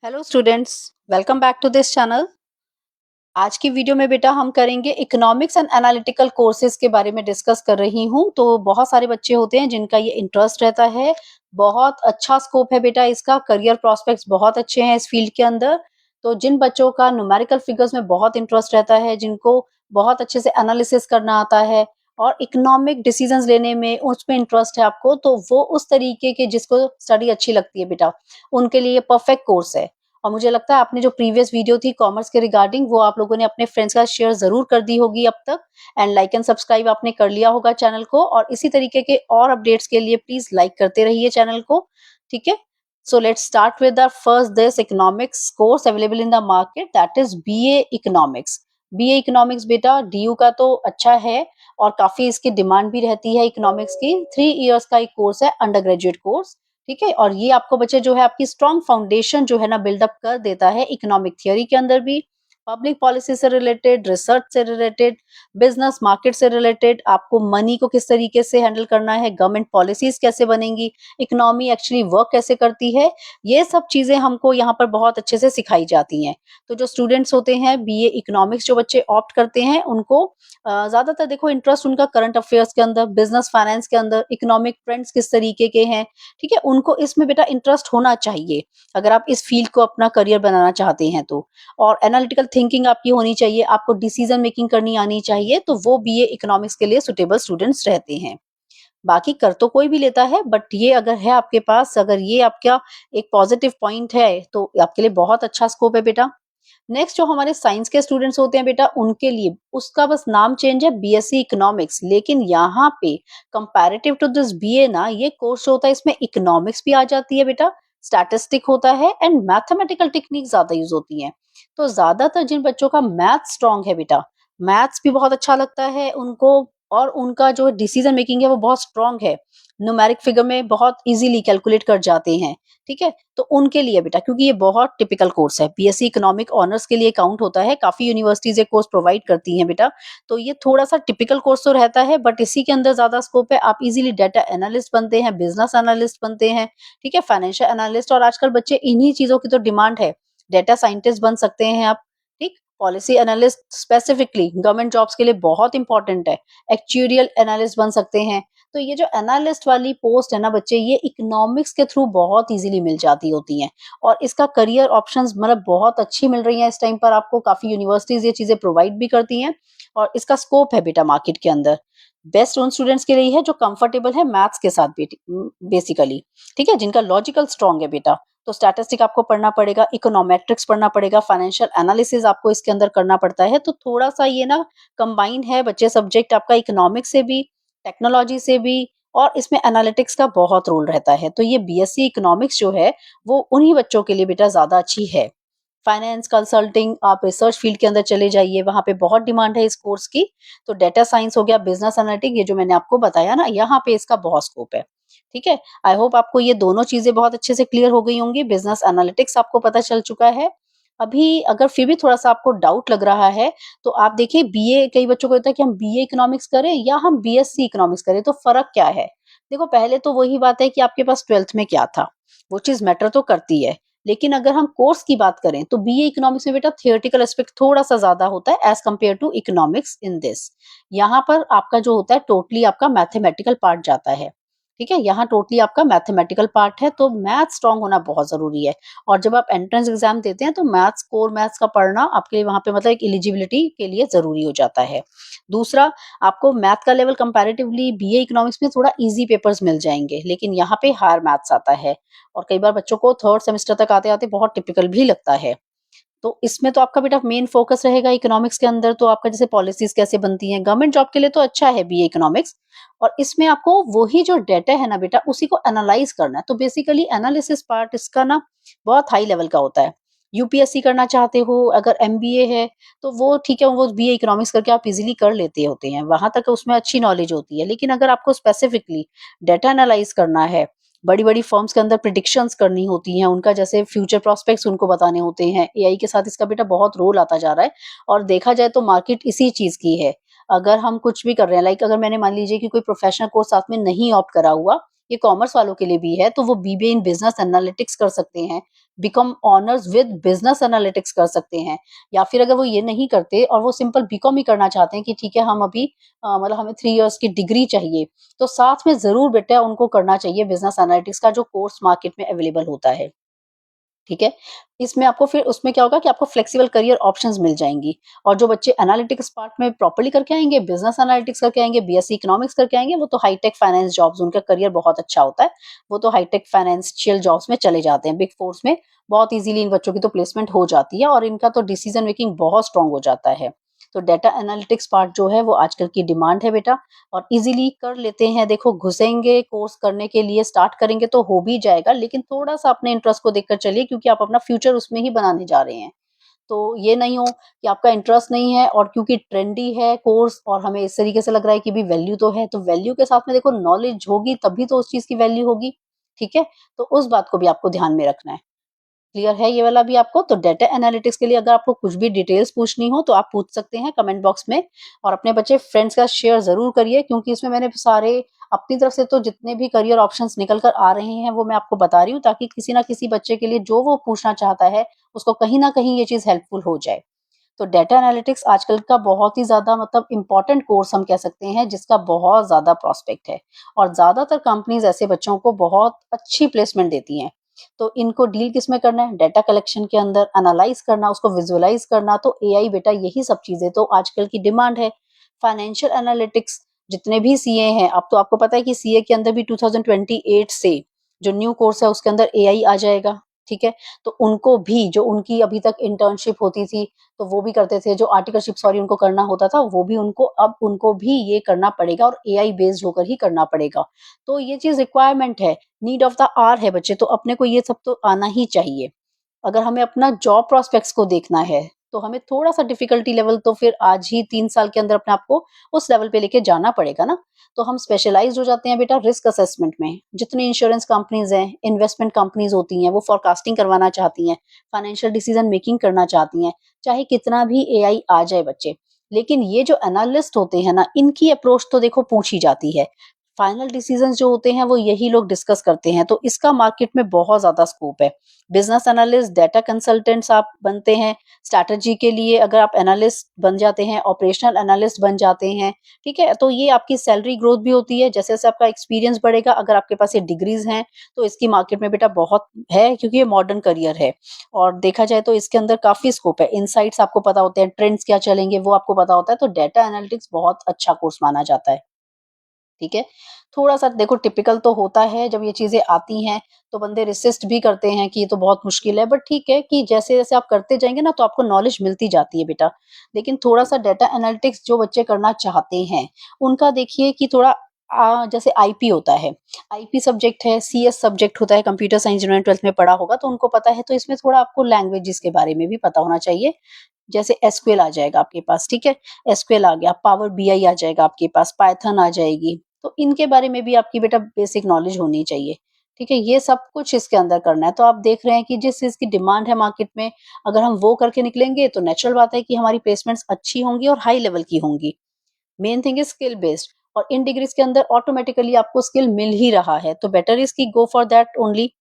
Hello students, welcome back to this channel. आज की video में बेटा हम करेंगे इकोनॉमिक्स एंड एनालिटिकल कोर्सेज के बारे में डिस्कस कर रही हूँ। तो बहुत सारे बच्चे होते हैं जिनका ये इंटरेस्ट रहता है। बहुत अच्छा स्कोप है बेटा इसका, करियर प्रॉस्पेक्ट्स बहुत अच्छे हैं इस फील्ड के अंदर। तो जिन बच्चों का न्यूमेरिकल फिगर्स में बहुत इंटरेस्ट रहता है, जिनको बहुत अच्छे से एनालिसिस करना आता है और इकोनॉमिक डिसीजंस लेने में उसमें इंटरेस्ट है आपको, तो वो उस तरीके के जिसको स्टडी अच्छी लगती है बेटा, उनके लिए परफेक्ट कोर्स है। और मुझे लगता है आपने जो प्रीवियस वीडियो थी कॉमर्स के रिगार्डिंग, वो आप लोगों ने अपने फ्रेंड्स का शेयर जरूर कर दी होगी अब तक। एंड लाइक एंड सब्सक्राइब आपने कर लिया होगा चैनल को, और इसी तरीके के और अपडेट्स के लिए प्लीज लाइक करते रहिए चैनल को। ठीक है, so let's start with the first this economics course available in the market, that is BA economics. BA economics बेटा डीयू का तो अच्छा है और काफी इसकी डिमांड भी रहती है इकोनॉमिक्स की। 3 इयर्स का एक कोर्स है, अंडर ग्रेजुएट कोर्स। ठीक है, और ये आपको बच्चे जो है आपकी स्ट्रॉन्ग फाउंडेशन जो है ना बिल्डअप कर देता है इकोनॉमिक थियोरी के अंदर भी, पब्लिक पॉलिसी से रिलेटेड, रिसर्च से रिलेटेड, बिजनेस मार्केट से रिलेटेड, आपको मनी को किस तरीके से हैंडल करना है, गवर्नमेंट पॉलिसीज कैसे बनेंगी, इकोनॉमी एक्चुअली वर्क कैसे करती है, ये सब चीजें हमको यहाँ पर बहुत अच्छे से सिखाई जाती हैं। तो जो स्टूडेंट्स होते हैं बीए इकोनॉमिक्स जो बच्चे ऑप्ट करते हैं, उनको ज्यादातर देखो इंटरेस्ट उनका करंट अफेयर्स के अंदर, बिजनेस फाइनेंस के अंदर, इकोनॉमिक ट्रेंड्स किस तरीके के हैं। ठीक है, उनको इसमें बेटा इंटरेस्ट होना चाहिए अगर आप इस फील्ड को अपना करियर बनाना चाहते हैं तो। और एनालिटिकल थिंकिंग आपकी होनी चाहिए, आपको डिसीजन मेकिंग करनी आनी चाहिए, तो वो बीए इकोनॉमिक्स के लिए सुटेबल स्टूडेंट्स रहते हैं। बाकी कर तो कोई भी लेता है, बट ये अगर है आपके पास, अगर ये आपका एक पॉजिटिव पॉइंट है, तो आपके लिए बहुत अच्छा स्कोप है बेटा। नेक्स्ट जो हमारे साइंस के स्टूडेंट्स होते हैं बेटा, उनके लिए उसका बस नाम चेंज है, बीएससी इकोनॉमिक्स, लेकिन यहाँ पे कंपैरेटिव टू दिस बीए ना, ये कोर्स जो होता है इसमें इकोनॉमिक्स भी आ जाती है बेटा, स्टैटिस्टिक होता है एंड मैथमेटिकल टेक्निक ज्यादा यूज होती हैं। तो ज्यादातर जिन बच्चों का मैथ स्ट्रांग है बेटा, मैथ्स भी बहुत अच्छा लगता है उनको, और उनका जो डिसीजन मेकिंग है वो बहुत स्ट्रांग है, न्यूमेरिक फिगर में बहुत इजीली कैलकुलेट कर जाते हैं। ठीक है, तो उनके लिए बेटा, क्योंकि ये बहुत टिपिकल कोर्स है, बीएससी इकोनॉमिक ऑनर्स के लिए काउंट होता है, काफी यूनिवर्सिटीज ये कोर्स प्रोवाइड करती हैं बेटा। तो ये थोड़ा सा टिपिकल कोर्स तो रहता है, बट इसी के अंदर ज्यादा स्कोप है, आप इजीली डाटा एनालिस्ट बनते हैं, बिजनेस एनालिस्ट बनते हैं। ठीक है, फाइनेंशियल एनालिस्ट, और आजकल बच्चे इन्हीं चीजों की तो डिमांड है, डाटा साइंटिस्ट बन सकते हैं आप। ठीक, policy analyst specifically government jobs के लिए बहुत इंपॉर्टेंट है, एक्चुरियल एनालिस्ट बन सकते हैं। तो ये जो एनालिस्ट वाली पोस्ट है ना बच्चे, ये इकोनॉमिक्स के थ्रू बहुत इजीली मिल जाती होती हैं, और इसका करियर ऑप्शंस मतलब बहुत अच्छी मिल रही हैं इस टाइम पर आपको, काफी यूनिवर्सिटीज ये चीजें प्रोवाइड भी करती हैं, और इसका स्कोप है बेटा मार्केट के अंदर। बेस्ट उन स्टूडेंट्स के लिए है जो कंफर्टेबल है मैथ्स के साथ बेसिकली। ठीक है, जिनका लॉजिकल स्ट्रॉन्ग है बेटा, तो स्टैटिस्टिक आपको पढ़ना पड़ेगा, इकोनॉमेट्रिक्स पढ़ना पड़ेगा, फाइनेंशियल एनालिसिस आपको इसके अंदर करना पड़ता है। तो थोड़ा सा ये ना कंबाइन है बच्चे, सब्जेक्ट आपका इकोनॉमिक्स से भी, टेक्नोलॉजी से भी, और इसमें एनालिटिक्स का बहुत रोल रहता है। तो ये बीएससी इकोनॉमिक्स जो है वो उन्हीं बच्चों के लिए बेटा ज्यादा अच्छी है। फाइनेंस कंसल्टिंग, आप रिसर्च फील्ड के अंदर चले जाइए, वहां पे बहुत डिमांड है इस कोर्स की। तो डेटा साइंस हो गया, बिजनेस एनालिटिक्स, ये जो मैंने आपको बताया ना, यहाँ पे इसका बहुत स्कोप है। ठीक है, आई होप आपको ये दोनों चीजें बहुत अच्छे से क्लियर हो गई होंगी। बिजनेस एनालिटिक्स आपको पता चल चुका है। अभी अगर फिर भी थोड़ा सा आपको डाउट लग रहा है, तो आप देखिए बीए, कई बच्चों को होता है कि हम बीए इकोनॉमिक्स करें या हम बीएससी इकोनॉमिक्स करें, तो फर्क क्या है। देखो, पहले तो वही बात है कि आपके पास ट्वेल्थ में क्या था, वो चीज मैटर तो करती है। लेकिन अगर हम कोर्स की बात करें, तो बीए इकोनॉमिक्स में बेटा थियोरेटिकल एस्पेक्ट थोड़ा सा ज्यादा होता है as compare to economics in this. यहाँ पर आपका जो होता है टोटली आपका मैथमेटिकल पार्ट जाता है। ठीक है, यहाँ टोटली आपका मैथमेटिकल पार्ट है, तो मैथ स्ट्रांग होना बहुत जरूरी है। और जब आप एंट्रेंस एग्जाम देते हैं, तो मैथ्स, कोर मैथ्स का पढ़ना आपके लिए वहां पे मतलब एक एलिजिबिलिटी के लिए जरूरी हो जाता है। दूसरा, आपको मैथ का लेवल कंपैरेटिवली बीए इकोनॉमिक्स में थोड़ा इजी पेपर्स मिल जाएंगे, लेकिन यहाँ पे हायर मैथ्स आता है, और कई बार बच्चों को थर्ड सेमेस्टर तक आते आते बहुत टिपिकल भी लगता है। तो इसमें तो आपका बेटा मेन फोकस रहेगा इकोनॉमिक्स के अंदर, तो आपका जैसे पॉलिसीज कैसे बनती हैं, गवर्नमेंट जॉब के लिए तो अच्छा है बीए इकोनॉमिक्स। और इसमें आपको वही जो डेटा है ना बेटा, उसी को एनालाइज करना है। तो बेसिकली एनालिसिस पार्ट इसका ना बहुत हाई लेवल का होता है। यूपीएससी करना चाहते हो, अगर एमबीए है, तो वो ठीक है, वो बीए इकोनॉमिक्स करके आप इजीली कर लेते होते हैं, वहां तक उसमें अच्छी नॉलेज होती है। लेकिन अगर आपको स्पेसिफिकली डेटा एनालाइज करना है, बड़ी-बड़ी फर्म्स के अंदर प्रिडिक्शंस करनी होती हैं, उनका जैसे फ्यूचर प्रॉस्पेक्ट्स उनको बताने होते हैं। एआई के साथ इसका बेटा बहुत रोल आता जा रहा है, और देखा जाए तो मार्केट इसी चीज़ की है। अगर हम कुछ भी कर रहे हैं, लाइक अगर मैंने मान लीजिए कि कोई प्रोफेशनल कोर्स साथ में नहीं ऑप्ट करा हुआ, ये कॉमर्स वालों के लिए भी है, तो वो बीबीए इन बिजनेस एनालिटिक्स कर सकते हैं, BCom honours with business analytics कर सकते हैं। या फिर अगर वो ये नहीं करते और वो सिंपल बीकॉम ही करना चाहते हैं कि ठीक है हम अभी मतलब हमें 3 इयर्स की डिग्री चाहिए, तो साथ में ज़रूर बेटा उनको करना चाहिए बिजनेस एनालिटिक्स का जो कोर्स मार्केट में अवेलेबल होता है। ठीक है? इसमें आपको फिर उसमें क्या होगा कि आपको फ्लेक्सिबल करियर ऑप्शंस मिल जाएँगी और जो बच्चे एनालिटिक्स पार्ट में प्रॉपर्ली करके आएँगे, बिज़नेस एनालिटिक्स करके आएँगे, बीएससी इकोनॉमिक्स करके आएँगे, वो तो हाईटेक फाइनेंस जॉब्स उनका करियर बहुत अच्छा होता है। वो तो हाईटेक फाइनेंशियल जॉब्स में चले जाते हैं, बिग फोर्स में बहुत ईज़िली इन बच्चों की तो प्लेसमेंट हो जाती है और इनका तो डिसीजन मेकिंग बहुत स्ट्रॉन्ग हो जाता है। तो डाटा एनालिटिक्स पार्ट जो है वो आजकल की डिमांड है बेटा और ईज़िली कर लेते हैं। देखो घुसेंगे कोर्स करने के लिए स्टार्ट करेंगे तो हो भी जाएगा, लेकिन थोड़ा-सा अपने इंटरेस्ट को देखकर चलिए क्योंकि आप अपना फ्यूचर उसमें ही बनाने जा रहे हैं। तो ये नहीं हो कि आपका इंटरेस्ट नहीं है और क्योंकि ट्रेंडी है कोर्स और हमें इस तरीके से लग रहा है कि भी वैल्यू तो है, तो वैल्यू के साथ में देखो नॉलेज होगी तभी तो उस चीज़ की वैल्यू होगी, ठीक है? तो उस बात को भी आपको ध्यान में रखना है। क्लियर है ये वाला भी आपको? तो डाटा एनालिटिक्स के लिए अगर आपको कुछ भी डिटेल्स पूछनी हो तो आप पूछ सकते हैं कमेंट बॉक्स में और अपने बच्चे फ्रेंड्स के साथ शेयर ज़रूर करिए क्योंकि इसमें मैंने सारे अपनी तरफ से तो जितने भी करियर ऑप्शंस निकल कर आ रहे हैं वो मैं आपको बता रही हूँ ताकि किसी ना किसी बच्चे के लिए जो वो पूछना चाहता है उसको कहीं न कहीं ये चीज़ हेल्पफुल हो जाए। तो डाटा एनालिटिक्स आजकल का बहुत ही ज़्यादा मतलब इम्पोर्टेंट कोर्स हम कह सकते हैं जिसका बहुत ज़्यादा प्रॉस्पेक्ट है और ज़्यादातर कंपनीज़ ऐसे बच्चों को बहुत अच्छी प्लेसमेंट देती हैं। तो इनको डील किसमें करना है? डाटा कलेक्शन के अंदर एनालाइज़ करना, उसको विजुअलाइज़ करना, तो एआई बेटा यही सब चीज़ें तो आजकल की डिमांड है। फाइनेंशियल एनालिटिक्स जितने भी सीए हैं, अब तो आपको पता है कि सीए के अंदर भी 2028 से जो न्यू कोर्स है उसके अंदर एआई आ जाएगा, ठीक है? तो उनको भी जो उनकी अभी तक इंटर्नशिप होती थी तो वो भी करते थे, जो आर्टिकलशिप सॉरी उनको करना होता था, वो भी उनको अब उनको भी ये करना पड़ेगा और एआई बेस्ड होकर ही करना पड़ेगा। तो ये चीज़ रिक्वायरमेंट है, नीड ऑफ द ऑवर है बच्चे, तो अपने को ये सब तो आना ही चाहिए। अगर हमें अपना जॉब प्रोस्पेक्ट्स को देखना है, तो हमें थोड़ा-सा डिफ़िकल्टी लेवल तो फिर आज ही 3 साल के अंदर अपने आप को उस लेवल पे लेके जाना पड़ेगा ना। तो हम स्पेशलाइज़्ड हो जाते हैं बेटा रिस्क असेसमेंट में। जितनी इंश्योरेंस कंपनीज़ हैं, इन्वेस्टमेंट कंपनीज़ होती हैं, वो फोरकास्टिंग करवाना चाहती हैं, फाइनेंशियल डिसीज़न मेकिंग करना चाहती हैं, चाहे कितना भी एआई आ जाए बच्चे। लेकिन ये जो एनालिस्ट होते हैं ना, इनकी अप्रोच तो देखो पूछी जाती है। फाइनल डिसीज़न्स जो होते हैं, वो यही लोग डिस्कस करते हैं, तो इसका मार्केट में बहुत ज़्यादा स्कोप है। बिज़नेस एनालिस्ट, डाटा कंसल्टेंट्स आप बनते हैं, स्ट्रैटेजी के लिए अगर आप एनालिस्ट बन जाते हैं, ऑपरेशनल एनालिस्ट बन जाते हैं, ठीक है? तो ये आपकी सैलरी ग्रोथ भी होती है, जैसे-जैसे आपका एक्सपीरियंस बढ़ेगा, अगर आपके पास ये डिग्रीज़ हैं, तो इसकी मार्केट में बेटा बहुत है क्योंकि ये मॉडर्न करियर है और देखा जाए तो इसके अंदर काफ़ी स्कोप है। इनसाइट्स आपको पता होते हैं, ट्रेंड्स क्या चलेंगे, वो आपको पता होता है, तो डाटा एनालिटिक्स बहुत अच्छा कोर्स माना जाता है। ठीक है? थोड़ा-सा देखो टिपिकल तो होता है जब ये चीज़ें आती हैं, तो बंदे रेसिस्ट भी करते हैं कि ये तो बहुत मुश्किल है, बट ठीक है कि जैसे-जैसे आप करते जाएँगे ना तो आपको नॉलेज मिलती जाती है बेटा। लेकिन थोड़ा-सा डाटा एनालिटिक्स जो बच्चे करना चाहते हैं, उनका देखिए कि थोड़ा जैसे आईपी होता है, आईपी सब्जेक्ट है, सीएस सब्जेक्ट होता है, कंप्यूटर साइंस जिन्होंने 12th में पढ़ा होगा तो उनको पता है, तो इसमें थोड़ा आपको लैंग्वेजेज़ के बारे में भी पता होना चाहिए। जैसे एसक्यूएल आ जाएगा आपके पास, ठीक है? एसक्यूएल आ गया, पावर बीआई आ जाएगा आपके पास, पाइथन आ जाएगी। तो इनके बारे में भी आपकी बेटा बेसिक नॉलेज होनी चाहिए, ठीक है? ये सब कुछ इसके अंदर करना है। तो आप देख रहे हैं कि जिस चीज़ की डिमांड है मार्केट में, अगर हम वो करके निकलेंगे तो नेचुरल बात है कि हमारी प्लेसमेंट्स अच्छी होंगी और हाई लेवल की होंगी। Main thing is skill based और इन डिग्रीज़ के अंदर ऑटोमैटिकली आपको स्किल मिल ही रहा है, तो बेटर इज़ कि go for that only.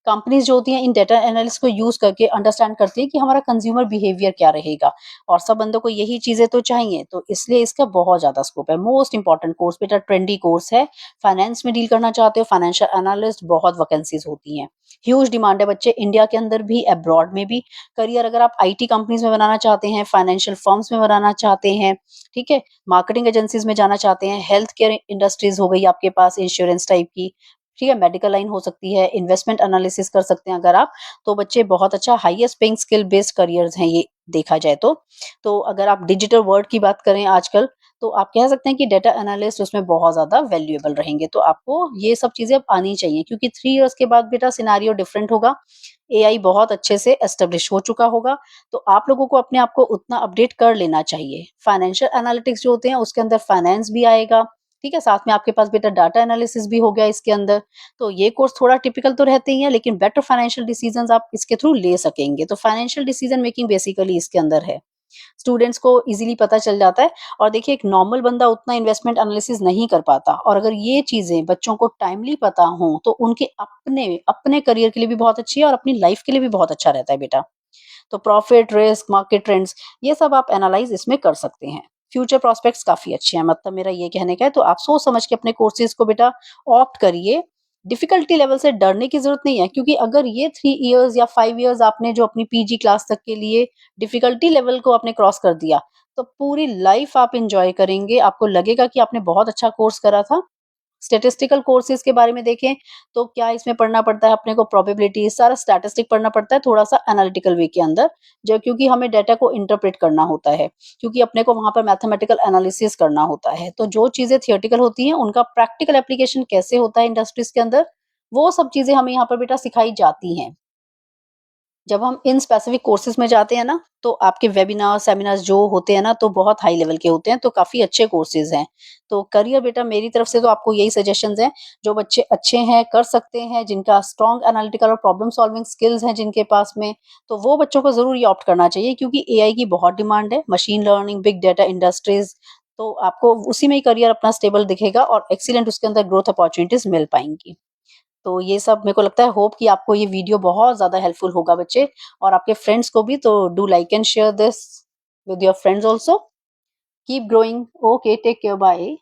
Companies जो होती हैं इन डाटा एनालिसिस को यूज़ करके अंडरस्टैंड करती हैं कि हमारा कंज्यूमर बिहेवियर क्या रहेगा और सब बंदों को यही चीज़ें तो चाहिए, तो इसलिए इसका बहुत ज़्यादा स्कोप है। मोस्ट इम्पोर्टेंट कोर्स बेटा ट्रेंडी कोर्स है। फाइनेंस में डील करना चाहते हो, फाइनेंशियल एनालिस्ट बहुत वैकेंसीज़ होती हैं। ह्यूज डिमांड है बच्चे इंडिया के अंदर भी, अब्रॉड में भी। करियर अगर आप आईटी कंपनीज़ में बनाना चाहते हैं, फाइनेंशियल फर्म्स में बनाना चाहते हैं, ठीक है? मार्केटिंग एजेंसीज़ में जाना चाहते हैं, हेल्थ केयर इंडस्ट्रीज़ हो गई आपके पास इंश्योरेंस टाइप की, ठीक है? मेडिकल लाइन हो सकती है, इन्वेस्टमेंट एनालिसिस कर सकते हैं अगर आप, तो बच्चे बहुत अच्छा highest paying skill based careers हैं ये देखा जाए तो। तो अगर आप डिजिटल वर्ल्ड की बात करें आजकल, तो आप कह सकते हैं कि डाटा एनालिस्ट उसमें बहुत ज़्यादा वैल्यूएबल रहेंगे। तो आपको ये सब चीज़ें अब आनी चाहिए क्योंकि 3 इयर्स के बाद बेटा सिनेरियो डिफरेंट होगा। एआई बहुत अच्छे से एस्टेब्लिश हो चुका होगा, तो आप लोगों को अपने आप को उतना अपडेट कर लेना चाहिए। फाइनेंशियल एनालिटिक्स जो होते हैं उसके अंदर फाइनेंस भी आएगा, ठीक है? साथ में आपके पास बेटा डाटा एनालिसिस भी हो गया इसके अंदर। तो ये कोर्स थोड़ा टिपिकल तो रहते ही हैं, लेकिन बेटर फाइनेंशियल डिसीजंस आप इसके थ्रू ले सकेंगे। तो फाइनेंशियल डिसीजन मेकिंग बेसिकली इसके अंदर है। स्टूडेंट्स को ईज़िली पता चल जाता है और देखिए एक नॉर्मल बंदा उतना इन्वेस्टमेंट एनालिसिस नहीं कर पाता और अगर ये चीज़ें बच्चों को टाइमली पता हों, तो उनके अपने अपने करियर के लिए भी बहुत अच्छी है और अपनी लाइफ के लिए भी बहुत अच्छा रहता है बेटा। तो प्रॉफिट, रिस्क, मार्केट ट्रेंड्स ये सब आप एनालाइज़ इसमें कर सकते हैं। फ्यूचर प्रॉस्पेक्ट्स काफ़ी अच्छे हैं मतलब मेरा ये कहने का है, तो आप सोच समझ के अपने कोर्सेज़ को बेटा ऑप्ट करिए। डिफ़िकल्टी लेवल से डरने की ज़रूरत नहीं है क्योंकि अगर ये 3 इयर्स या 5 इयर्स आपने जो अपनी पीजी क्लास तक के लिए डिफ़िकल्टी लेवल को आपने क्रॉस कर दिया, तो पूरी लाइफ़ आप एन्जॉय करेंगे। आपको लगेगा कि आपने बहुत अच्छा कोर्स करा था। स्टैटिस्टिकल कोर्सेज़ के बारे में देखें, तो क्या इसमें पढ़ना पड़ता है अपने को प्रोबेबिलिटी सारा स्टैटिस्टिक पढ़ना पड़ता है थोड़ा-सा एनालिटिकल वे के अंदर, जो क्योंकि हमें डेटा को इंटरप्रेट करना होता है, क्योंकि अपने को वहाँ पर मैथमेटिकल एनालिसिस करना होता है। तो जो चीज़ें थियोरेटिकल होती हैं, उनका प्रैक्टिकल एप्लीकेशन कैसे होता है इंडस्ट्रीज़ के अंदर, वो सब चीज़ें हमें यहाँ पर बेटा सिखाई जाती हैं। जब हम इन स्पेसिफिक कोर्सेज़ में जाते हैं ना, तो आपके वेबिनार, सेमिनार्स जो होते हैं ना, तो बहुत हाई लेवल के होते हैं, तो काफ़ी अच्छे कोर्सेज़ हैं। तो करियर बेटा मेरी तरफ से तो आपको यही सजेशंस हैं, जो बच्चे अच्छे हैं, कर सकते हैं, जिनका स्ट्रॉन्ग एनालिटिकल और प्रॉब्लम सॉल्विंग स्किल्स हैं जिनके पास में, तो वो बच्चों को ज़रूर ये ऑप्ट करना चाहिए क्योंकि एआई की बहुत डिमांड है, machine learning, big data industries, तो आपको उसी में ही करियर अपना स्टेबल दिखेगा और एक्सीलेंट उसके अंदर ग्रोथ अपॉर्च्युनिटीज़ मिल पाएँगी। तो ये सब मेरे को लगता है होप कि आपको ये वीडियो बहुत ज़्यादा हेल्पफुल होगा बच्चे और आपके फ्रेंड्स को भी तो do like and share this with your friends also. Keep growing. Okay, take care, bye.